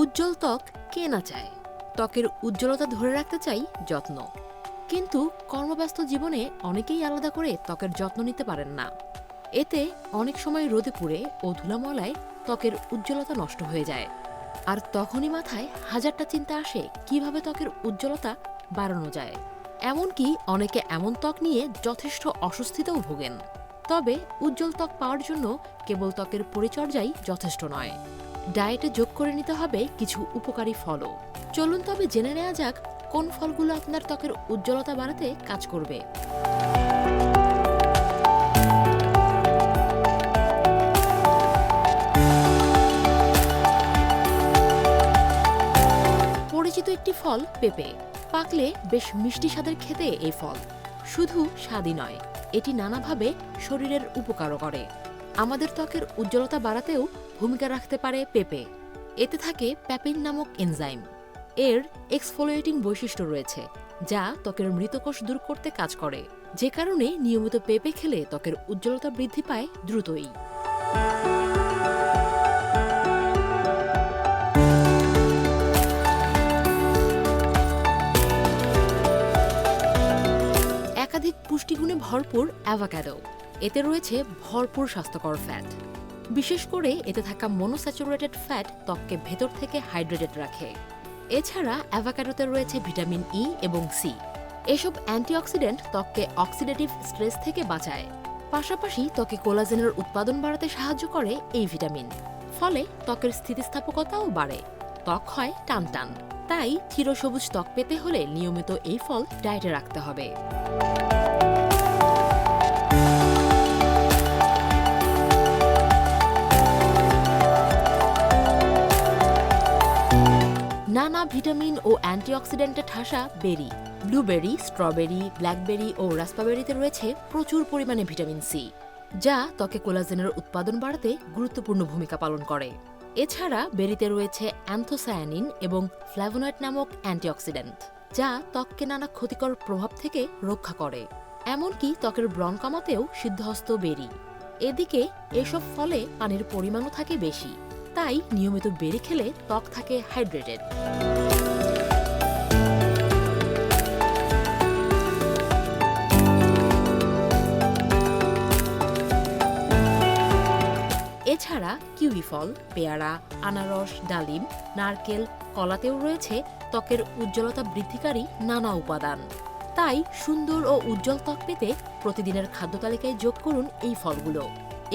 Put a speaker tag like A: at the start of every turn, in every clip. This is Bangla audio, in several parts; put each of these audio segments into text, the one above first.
A: উজ্জ্বল ত্বক কে না চায়? ত্বকের উজ্জ্বলতা ধরে রাখতে চাই যত্ন। কিন্তু কর্মব্যস্ত জীবনে অনেকেই আলাদা করে ত্বকের যত্ন নিতে পারেন না। এতে অনেক সময় রোদে পুড়ে ও ধুলামলায় ত্বকের উজ্জ্বলতা নষ্ট হয়ে যায়। আর তখনই মাথায় হাজারটা চিন্তা আসে কিভাবে ত্বকের উজ্জ্বলতা বাড়ানো যায়। এমনকি অনেকে এমন ত্বক নিয়ে যথেষ্ট অস্বস্তিতেও ভোগেন। তবে উজ্জ্বল ত্বক পাওয়ার জন্য কেবল ত্বকের পরিচর্যাই যথেষ্ট নয়, ডায়েটে যোগ করে নিতে হবে কিছু উপকারী ফলও। চলুন তবে জেনে নেওয়া যাক কোন ফলগুলো আপনার ত্বকের উজ্জ্বলতা বাড়াতে কাজ করবে। পরিচিত একটি ফল পেঁপে। পাকলে বেশ মিষ্টি স্বাদের খেতে এই ফল শুধু স্বাদই নয়, এটি নানাভাবে শরীরের উপকারও করে। আমাদের ত্বকের উজ্জ্বলতা বাড়াতেও ভূমিকা রাখতে পারে পেঁপে। এতে থাকে প্যাপিন নামক এনজাইম। এর এক্সফোলিয়েটিং বৈশিষ্ট্য রয়েছে, যা ত্বকের মৃতকোষ দূর করতে কাজ করে, যে কারণে নিয়মিত পেঁপে খেলে ত্বকের উজ্জ্বলতা বৃদ্ধি পায় দ্রুতই। একাধিক পুষ্টিগুণে ভরপুর অ্যাভোকাডো। এতে রয়েছে ভরপুর স্বাস্থ্যকর ফ্যাট। বিশেষ করে এতে থাকা মনোস্যাচুরেটেড ফ্যাট ত্বককে ভেতর থেকে হাইড্রেটেড রাখে। এছাড়া অ্যাভোকাডোতে রয়েছে ভিটামিন ই এবং সি। এসব অ্যান্টিঅক্সিডেন্ট ত্বককে অক্সিডেটিভ স্ট্রেস থেকে বাঁচায়। পাশাপাশি ত্বকে কোলাজেনের উৎপাদন বাড়াতে সাহায্য করে এই ভিটামিন। ফলে ত্বকের স্থিতিস্থাপকতাও বাড়ে, ত্বক হয় টানটান। তাই চিরসবুজ ত্বক পেতে হলে নিয়মিত এই ফল ডায়েটে রাখতে হবে। নানা ভিটামিন ও অ্যান্টিঅক্সিডেন্টে ঠাসা বেরি, ব্লুবেরি, স্ট্রবেরি, ব্ল্যাকবেরি ও রাস্পাবেরিতে রয়েছে প্রচুর পরিমাণে ভিটামিন সি, যা ত্বকে কোলাজেনের উৎপাদন বাড়াতে গুরুত্বপূর্ণ ভূমিকা পালন করে। এছাড়া বেরিতে রয়েছে অ্যান্থোসায়ানিন এবং ফ্ল্যাভোনয়েড নামক অ্যান্টিঅক্সিডেন্ট, যা ত্বককে নানা ক্ষতিকর প্রভাব থেকে রক্ষা করে। এমনকি ত্বকের ব্রণ কমাতেও সিদ্ধহস্ত বেরি। এদিকে এসব ফলে পানির পরিমাণও থাকে বেশি, তাই নিয়মিত বেরি খেলে ত্বক থাকে হাইড্রেটেড। এছাড়া কিউই ফল, পেয়ারা, আনারস, ডালিম, নারকেল, কলাতেও রয়েছে ত্বকের উজ্জ্বলতা বৃদ্ধিকারী নানা উপাদান। তাই সুন্দর ও উজ্জ্বল ত্বক পেতে প্রতিদিনের খাদ্য তালিকায় যোগ করুন এই ফলগুলো।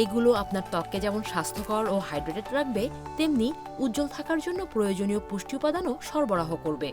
A: এগুলো আপনার ত্বককে যেমন স্বাস্থ্যকর ও হাইড্রেটেড রাখবে, তেমনি উজ্জ্বল থাকার জন্য প্রয়োজনীয় পুষ্টি উপাদানও সরবরাহ করবে।